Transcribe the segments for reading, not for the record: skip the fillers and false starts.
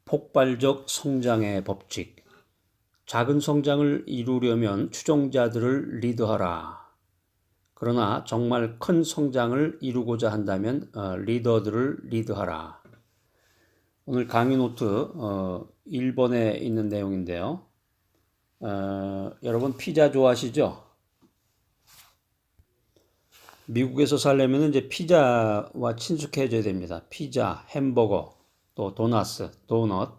폭발적 성장의 법칙. 작은 성장을 이루려면 추종자들을 리드하라. 그러나 정말 큰 성장을 이루고자 한다면 리더들을 리드하라. 오늘 강의 노트 1번에 있는 내용인데요. 여러분 피자 좋아하시죠? 미국에서 살려면 이제 피자와 친숙해져야 됩니다. 피자, 햄버거, 또 도나스, 도넛,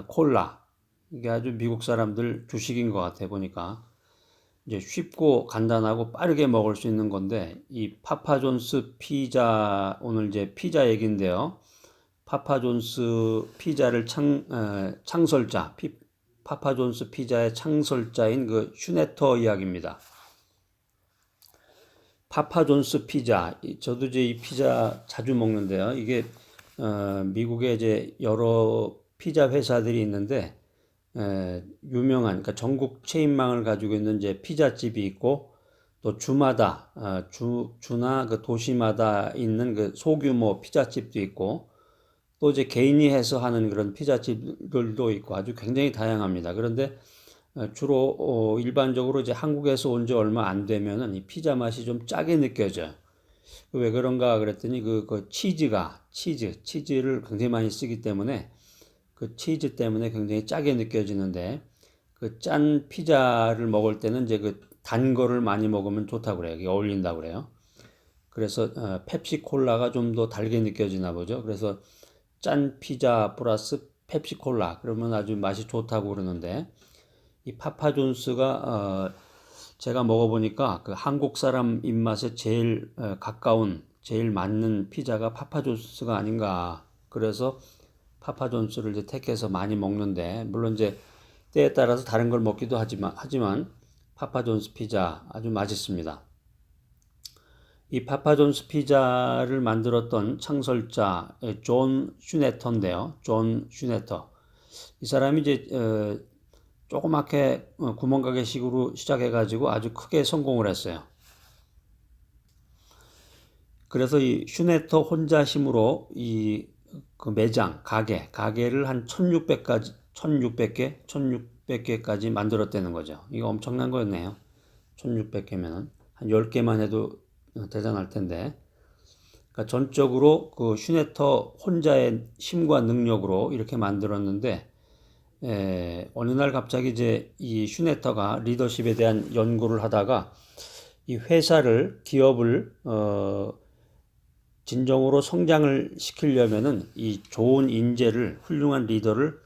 콜라. 이게 아주 미국 사람들 주식인 것 같아 보니까. 이제 쉽고 간단하고 빠르게 먹을 수 있는 건데, 이 파파존스 피자, 오늘 이제 피자 얘기인데요. 파파존스 피자를 창설자, 파파존스 피자의 창설자인 그 슈네터 이야기입니다. 파파존스 피자, 저도 이제 이 피자 자주 먹는데요. 이게 미국에 이제 여러 피자 회사들이 있는데 유명한, 그러니까 전국 체인망을 가지고 있는 이제 피자집이 있고, 또 주마다 주나 그 도시마다 있는 그 소규모 피자집도 있고, 또 이제 개인이 해서 하는 그런 피자집들도 있고 아주 굉장히 다양합니다. 그런데 주로 일반적으로 이제 한국에서 온 지 얼마 안 되면은 이 피자 맛이 좀 짜게 느껴져요. 왜 그런가 그랬더니 그 치즈를 굉장히 많이 쓰기 때문에 그 치즈 때문에 굉장히 짜게 느껴지는데, 그 짠 피자를 먹을 때는 이제 그 단 거를 많이 먹으면 좋다고 그래요. 이게 어울린다고 그래요. 그래서 펩시 콜라가 좀 더 달게 느껴지나 보죠. 그래서 짠 피자 플러스 펩시 콜라 그러면 아주 맛이 좋다고 그러는데, 이 파파존스가 제가 먹어보니까 그 한국 사람 입맛에 제일 가까운, 제일 맞는 피자가 파파존스가 아닌가. 그래서 파파존스를 이제 택해서 많이 먹는데, 물론 이제 때에 따라서 다른 걸 먹기도 하지만 파파존스 피자 아주 맛있습니다. 이 파파존스 피자를 만들었던 창설자 존 슈네터인데요. 존 슈네터. 이 사람이 이제 조그맣게 구멍가게식으로 시작해가지고 아주 크게 성공을 했어요. 그래서 이 슈네터 혼자 힘으로 이 그 매장, 가게를 한 1600개까지 만들었다는 거죠. 이거 엄청난 거였네요. 1600개면은 한 10개만 해도 대단할 텐데. 그러니까 전적으로 그 슈네터 혼자의 힘과 능력으로 이렇게 만들었는데, 어느 날 갑자기 이제 이 슈네터가 리더십에 대한 연구를 하다가 이 기업을 진정으로 성장을 시키려면은 이 좋은 인재를, 훌륭한 리더를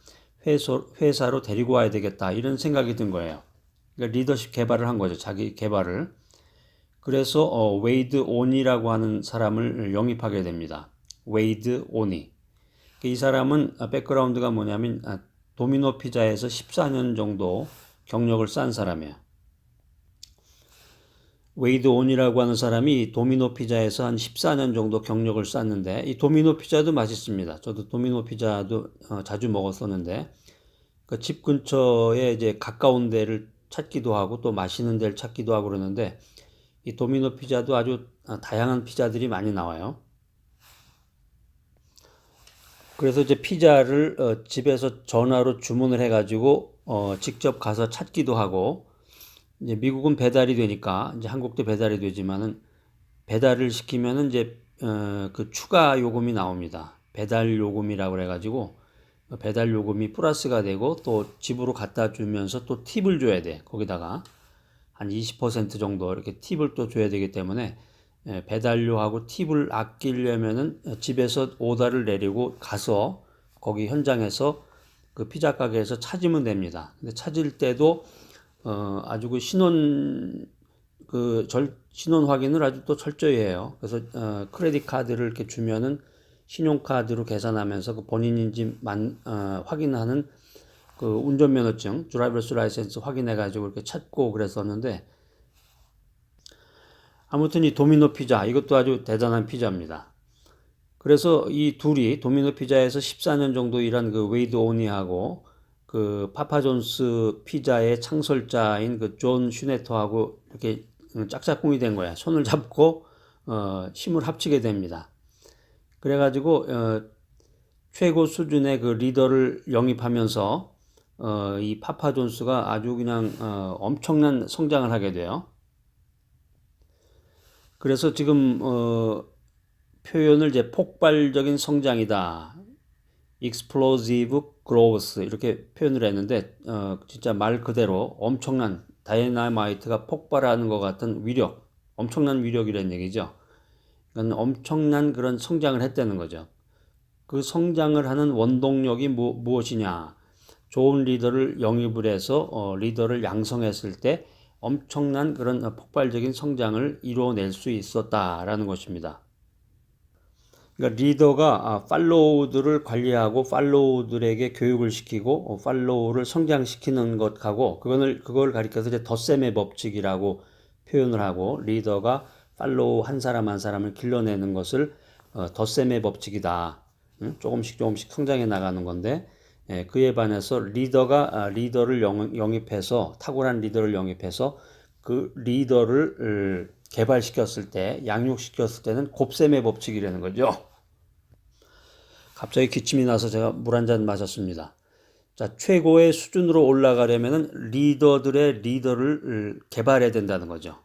회사로 데리고 와야 되겠다, 이런 생각이 든 거예요. 그러니까 리더십 개발을 한 거죠. 자기 개발을. 그래서 웨이드 오니라고 하는 사람을 영입하게 됩니다. 웨이드 오니. 이 사람은 백그라운드가 뭐냐면 도미노 피자에서 14년 정도 경력을 쌓은 사람이에요. 웨이드 온이라고 하는 사람이 도미노 피자에서 한 14년 정도 경력을 쌓는데, 이 도미노 피자도 맛있습니다. 저도 도미노 피자도 자주 먹었었는데, 그 집 근처에 이제 가까운 데를 찾기도 하고 또 맛있는 데를 찾기도 하고 그러는데, 이 도미노 피자도 아주 다양한 피자들이 많이 나와요. 그래서 이제 피자를 집에서 전화로 주문을 해가지고 직접 가서 찾기도 하고, 이제 미국은 배달이 되니까 이제 한국도 배달이 되지만은 배달을 시키면은 이제 그 추가 요금이 나옵니다. 배달 요금이라고 그래가지고 배달 요금이 플러스가 되고, 또 집으로 갖다 주면서 또 팁을 줘야 돼. 거기다가 한 20% 정도 이렇게 팁을 또 줘야 되기 때문에 배달료하고 팁을 아끼려면은 집에서 오더를 내리고 가서 거기 현장에서 그 피자 가게에서 찾으면 됩니다. 근데 찾을 때도 아주 그 신원 확인을 아주 또 철저히 해요. 그래서 크레딧 카드를 이렇게 주면은 신용카드로 계산하면서 그 본인인지 확인하는 그 운전면허증, 드라이버스 라이센스 확인해가지고 이렇게 찾고 그랬었는데, 아무튼 이 도미노 피자, 이것도 아주 대단한 피자입니다. 그래서 이 둘이 도미노 피자에서 14년 정도 일한 그 웨이드 오니하고 그 파파존스 피자의 창설자인 그 존 슈네터하고 이렇게 짝짝꿍이 된 거야. 손을 잡고 힘을 합치게 됩니다. 그래가지고 최고 수준의 그 리더를 영입하면서 이 파파 존스가 아주 그냥 엄청난 성장을 하게 돼요. 그래서 지금 표현을 이제 폭발적인 성장이다, explosive growth 이렇게 표현을 했는데 진짜 말 그대로 엄청난 다이너마이트가 폭발하는 것 같은 위력, 엄청난 위력이라는 얘기죠. 그러니까 엄청난 그런 성장을 했다는 거죠. 그 성장을 하는 원동력이 무엇이냐? 좋은 리더를 영입을 해서 리더를 양성했을 때 엄청난 그런 폭발적인 성장을 이루어낼 수 있었다라는 것입니다. 그러니까 리더가 팔로우들을 관리하고 팔로우들에게 교육을 시키고 팔로우를 성장시키는 것하고 그걸 가리켜서 이제 덧셈의 법칙이라고 표현을 하고, 리더가 팔로우 한 사람 한 사람을 길러내는 것을 덧셈의 법칙이다. 조금씩 성장해 나가는 건데, 그에 반해서 리더를 영입해서, 탁월한 리더를 영입해서 그 리더를 개발시켰을 때, 양육시켰을 때는 곱셈의 법칙이라는 거죠. 갑자기 기침이 나서 제가 물 한 잔 마셨습니다. 자, 최고의 수준으로 올라가려면 리더들의 리더를 개발해야 된다는 거죠.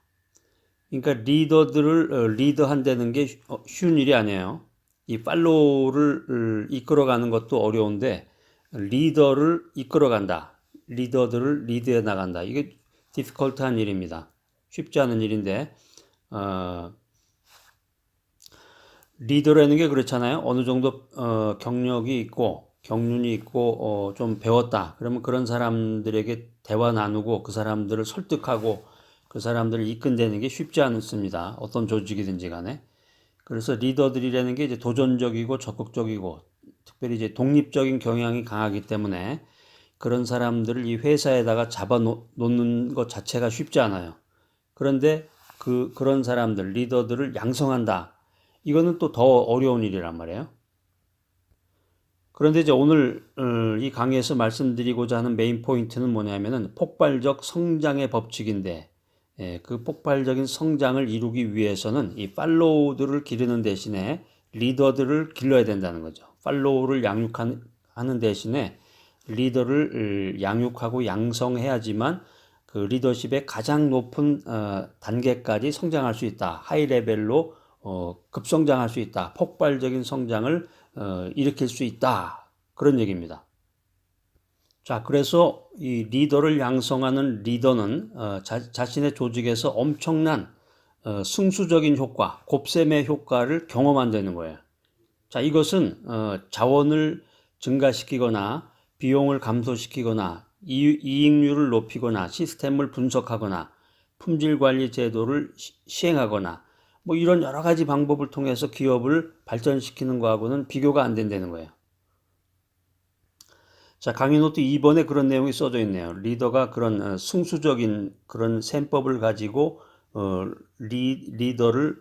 그러니까 리더들을 리더한다는 게 쉬운 일이 아니에요. 이 팔로우를 이끌어가는 것도 어려운데, 리더를 이끌어간다, 리더들을 리드해 나간다, 이게 디피컬트한 일입니다. 쉽지 않은 일인데, 리더라는 게 그렇잖아요. 어느 정도 경력이 있고 경륜이 있고 좀 배웠다, 그러면 그런 사람들에게 대화 나누고 그 사람들을 설득하고 그 사람들을 이끈다는 게 쉽지 않습니다. 어떤 조직이든지 간에. 그래서 리더들이라는 게 이제 도전적이고 적극적이고 특별히 이제 독립적인 경향이 강하기 때문에 그런 사람들을 이 회사에다가 잡아 놓는 것 자체가 쉽지 않아요. 그런데 그런 사람들, 리더들을 양성한다, 이거는 또 더 어려운 일이란 말이에요. 그런데 이제 오늘 이 강의에서 말씀드리고자 하는 메인 포인트는 뭐냐면은 폭발적 성장의 법칙인데, 그 폭발적인 성장을 이루기 위해서는 이 팔로우들을 기르는 대신에 리더들을 길러야 된다는 거죠. 팔로우를 양육하는 대신에 리더를 양육하고 양성해야지만 그 리더십의 가장 높은 단계까지 성장할 수 있다. 하이 레벨로 급성장할 수 있다. 폭발적인 성장을 일으킬 수 있다. 그런 얘기입니다. 자, 그래서 이 리더를 양성하는 리더는 자신의 조직에서 엄청난 승수적인 효과, 곱셈의 효과를 경험한다는 거예요. 자, 이것은 자원을 증가시키거나 비용을 감소시키거나 이익률을 높이거나 시스템을 분석하거나 품질관리 제도를 시행하거나 뭐 이런 여러 가지 방법을 통해서 기업을 발전시키는 거하고는 비교가 안 된다는 거예요. 자, 강의 노트 2번에 그런 내용이 써져 있네요. 리더가 그런 승수적인 그런 셈법을 가지고 리더를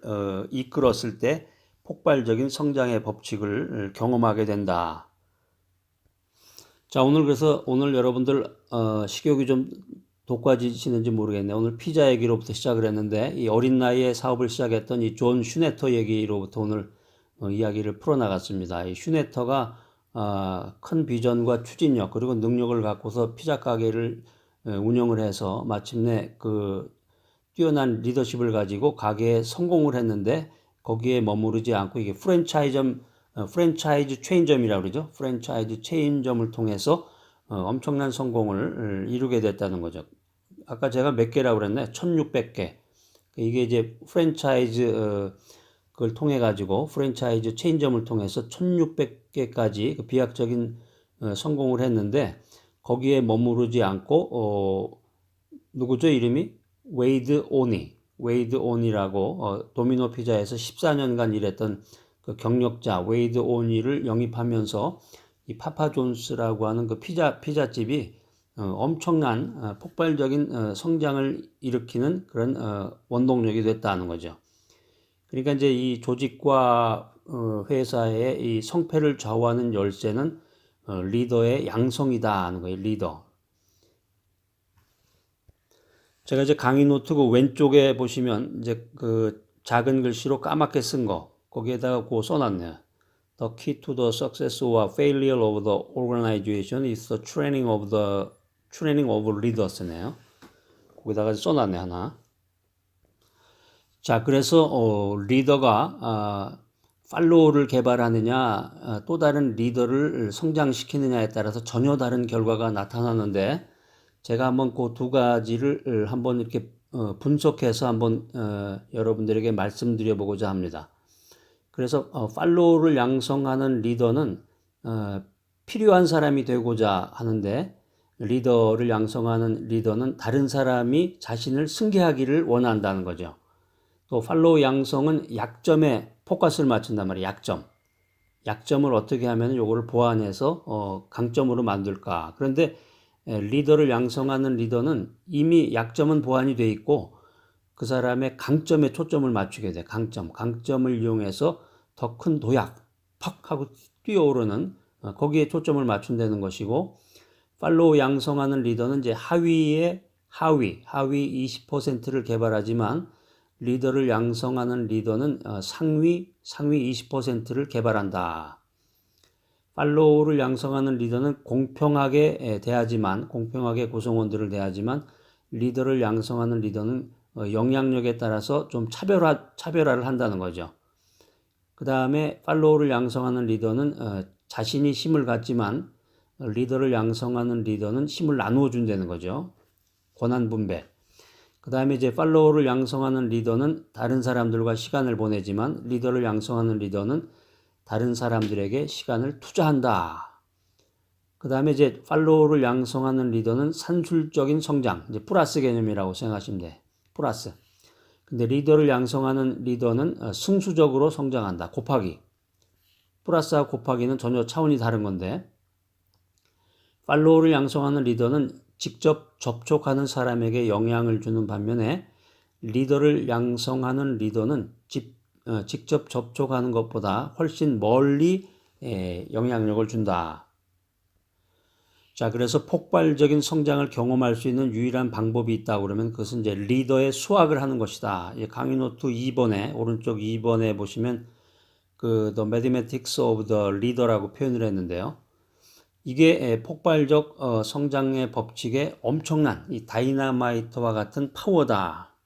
이끌었을 때 폭발적인 성장의 법칙을 경험하게 된다. 자, 그래서 오늘 여러분들 식욕이 좀 돋궈지시는지 모르겠네요. 오늘 피자 얘기로부터 시작을 했는데, 이 어린 나이에 사업을 시작했던 이 존 슈네터 얘기로부터 오늘 이야기를 풀어나갔습니다. 이 슈네터가 큰 비전과 추진력 그리고 능력을 갖고서 피자 가게를 운영을 해서 마침내 그 뛰어난 리더십을 가지고 가게에 성공을 했는데, 거기에 머무르지 않고 이게 프랜차이즈 체인점이라고 그러죠. 프랜차이즈 체인점을 통해서 엄청난 성공을 이루게 됐다는 거죠. 아까 제가 몇 개라고 그랬나요? 1600개. 이게 이제 프랜차이즈 그걸 통해 가지고 프랜차이즈 체인점을 통해서 1600개까지 그 비약적인 성공을 했는데, 거기에 머무르지 않고 누구죠? 이름이 웨이드 오니라고 도미노 피자에서 14년간 일했던 그 경력자 웨이드 오니를 영입하면서 이 파파 존스라고 하는 그 피자집이 엄청난 폭발적인 성장을 일으키는 그런 원동력이 됐다는 거죠. 그러니까 이제 이 조직과 회사의 이 성패를 좌우하는 열쇠는 리더의 양성이다 하는 거예요. 리더. 제가 이제 강의 노트 그 왼쪽에 보시면 이제 그 작은 글씨로 까맣게 쓴 거, 거기에다가 그거 써놨네요. The key to the success or failure of the organization is the training of leaders네요. 거기다가 써놨네 하나. 자, 그래서 리더가 팔로우를 개발하느냐, 또 다른 리더를 성장시키느냐에 따라서 전혀 다른 결과가 나타나는데, 제가 한번 그 두 가지를 한번 이렇게 분석해서 한번 여러분들에게 말씀드려보고자 합니다. 그래서 팔로우를 양성하는 리더는 필요한 사람이 되고자 하는데, 리더를 양성하는 리더는 다른 사람이 자신을 승계하기를 원한다는 거죠. 또 팔로우 양성은 약점에 포커스를 맞춘단 말이에요. 약점을 어떻게 하면 요거를 보완해서 강점으로 만들까. 그런데 리더를 양성하는 리더는 이미 약점은 보완이 돼 있고 그 사람의 강점에 초점을 맞추게 돼. 강점을 이용해서 더 큰 도약 팍 하고 뛰어오르는 거기에 초점을 맞춘다는 것이고, 팔로우 양성하는 리더는 이제 하위 20%를 개발하지만 리더를 양성하는 리더는 상위 20%를 개발한다. 팔로우를 양성하는 리더는 공평하게 구성원들을 대하지만 리더를 양성하는 리더는 영향력에 따라서 좀 차별화를 한다는 거죠. 그 다음에 팔로우를 양성하는 리더는 자신이 힘을 갖지만 리더를 양성하는 리더는 힘을 나누어 준다는 거죠. 권한 분배. 그 다음에 이제 팔로우를 양성하는 리더는 다른 사람들과 시간을 보내지만 리더를 양성하는 리더는 다른 사람들에게 시간을 투자한다. 그 다음에 이제 팔로우를 양성하는 리더는 산술적인 성장, 이제 플러스 개념이라고 생각하시면 돼. 플러스. 근데 리더를 양성하는 리더는 승수적으로 성장한다. 곱하기. 플러스와 곱하기는 전혀 차원이 다른 건데, 팔로우를 양성하는 리더는 직접 접촉하는 사람에게 영향을 주는 반면에 리더를 양성하는 리더는 직접 접촉하는 것보다 훨씬 멀리 영향력을 준다. 자, 그래서 폭발적인 성장을 경험할 수 있는 유일한 방법이 있다 그러면 그것은 이제 리더의 수학을 하는 것이다. 강의노트 2번에 오른쪽 2번에 보시면 그 The Mathematics of the Leader라고 표현을 했는데요. 이게 폭발적 성장의 법칙의 엄청난 이 다이나마이트와 같은 파워다.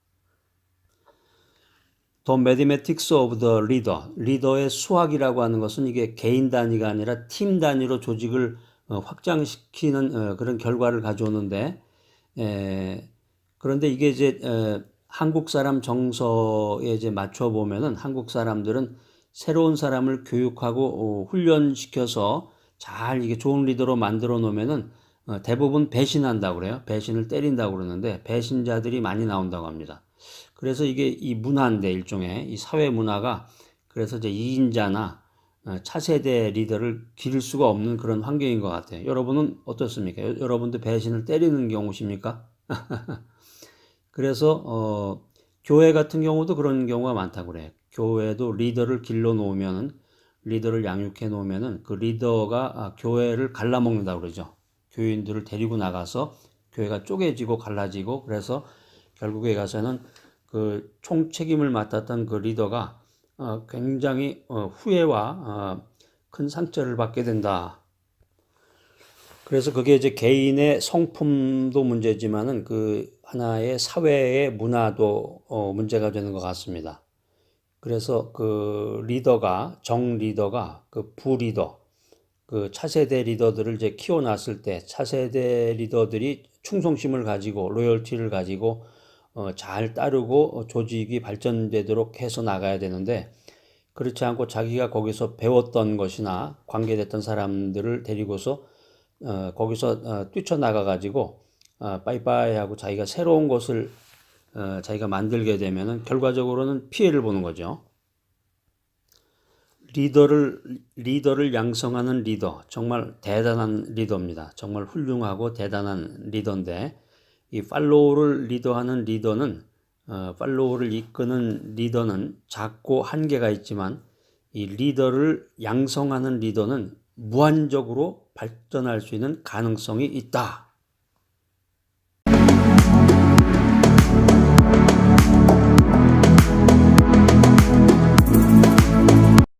The Mathematics of the Leader, 리더의 수학이라고 하는 것은 이게 개인 단위가 아니라 팀 단위로 조직을 확장시키는 그런 결과를 가져오는데, 그런데 이게 이제 한국 사람 정서에 이제 맞춰 보면은 한국 사람들은 새로운 사람을 교육하고 훈련시켜서 잘 이게 좋은 리더로 만들어 놓으면은 대부분 배신한다고 그래요. 배신을 때린다고 그러는데 배신자들이 많이 나온다고 합니다. 그래서 이게 이 문화인데 일종의 이 사회 문화가 그래서 이제 2인자나 차세대 리더를 기를 수가 없는 그런 환경인 것 같아요. 여러분은 어떻습니까? 여러분도 배신을 때리는 경우십니까? 그래서 교회 같은 경우도 그런 경우가 많다고 그래요. 교회도 리더를 길러 놓으면은 리더를 양육해 놓으면은 그 리더가 교회를 갈라먹는다고 그러죠. 교인들을 데리고 나가서 교회가 쪼개지고 갈라지고 그래서 결국에 가서는 그 총책임을 맡았던 그 리더가 굉장히 후회와 큰 상처를 받게 된다. 그래서 그게 이제 개인의 성품도 문제지만은 그 하나의 사회의 문화도 문제가 되는 것 같습니다. 그래서 그 정 리더가 그 부리더, 그 차세대 리더들을 이제 키워놨을 때 차세대 리더들이 충성심을 가지고 로열티를 가지고 잘 따르고 조직이 발전되도록 해서 나가야 되는데, 그렇지 않고 자기가 거기서 배웠던 것이나 관계됐던 사람들을 데리고서 거기서 뛰쳐나가 가지고 빠이빠이 하고 자기가 새로운 곳을 자기가 만들게 되면은 결과적으로는 피해를 보는 거죠. 리더를 양성하는 리더, 정말 대단한 리더입니다. 정말 훌륭하고 대단한 리더인데, 이 팔로우를 리더하는 리더는 팔로우를 이끄는 리더는 작고 한계가 있지만 이 리더를 양성하는 리더는 무한적으로 발전할 수 있는 가능성이 있다.